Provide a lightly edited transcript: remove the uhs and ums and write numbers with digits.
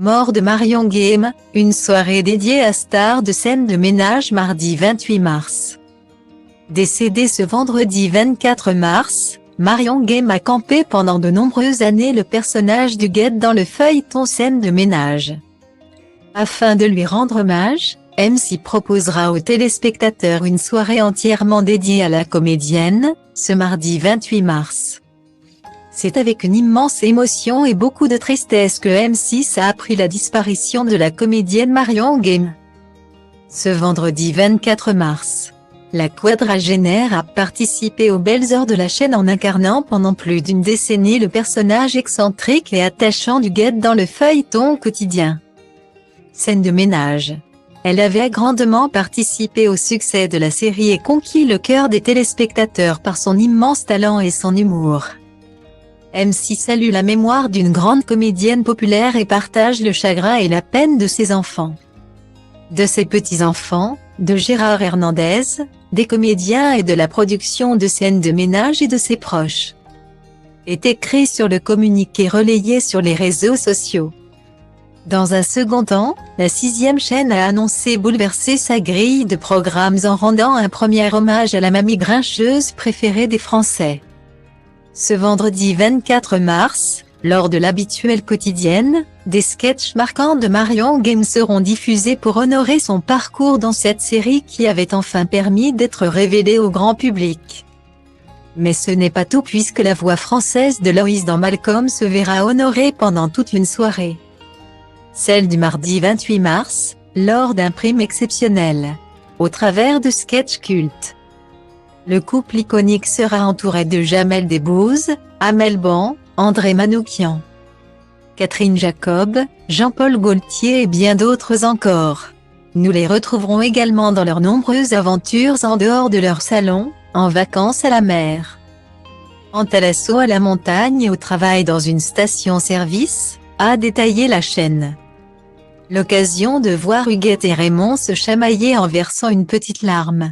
Mort de Marion Game, une soirée dédiée à stars de scène de ménage mardi 28 mars. Décédée ce vendredi 24 mars, Marion Game a campé pendant de nombreuses années le personnage du guet dans le feuilleton scène de ménage. Afin de lui rendre hommage, M6 proposera aux téléspectateurs une soirée entièrement dédiée à la comédienne, ce mardi 28 mars. C'est avec une immense émotion et beaucoup de tristesse que M6 a appris la disparition de la comédienne Marion Game. Ce vendredi 24 mars, la quadragénaire a participé aux belles heures de la chaîne en incarnant pendant plus d'une décennie le personnage excentrique et attachant du guet dans le feuilleton quotidien. Scène de ménage. Elle avait grandement participé au succès de la série et conquis le cœur des téléspectateurs par son immense talent et son humour. M6 salue la mémoire d'une grande comédienne populaire et partage le chagrin et la peine de ses enfants. De ses petits-enfants, de Gérard Hernandez, des comédiens et de la production de scènes de ménage et de ses proches. Est écrit sur le communiqué relayé sur les réseaux sociaux. Dans un second temps, la 6e chaîne a annoncé bouleverser sa grille de programmes en rendant un premier hommage à la mamie grincheuse préférée des Français. Ce vendredi 24 mars, lors de l'habituelle quotidienne, des sketchs marquants de Marion Game seront diffusés pour honorer son parcours dans cette série qui avait enfin permis d'être révélée au grand public. Mais ce n'est pas tout puisque la voix française de Loïs dans Malcolm se verra honorée pendant toute une soirée. Celle du mardi 28 mars, lors d'un prime exceptionnel, au travers de sketchs cultes. Le couple iconique sera entouré de Jamel Debbouze, Amel Ban, André Manoukian, Catherine Jacob, Jean-Paul Gaultier et bien d'autres encore. Nous les retrouverons également dans leurs nombreuses aventures en dehors de leur salon, en vacances à la mer, en thalasso à la montagne et au travail dans une station-service, a détaillé la chaîne. L'occasion de voir Huguette et Raymond se chamailler en versant une petite larme.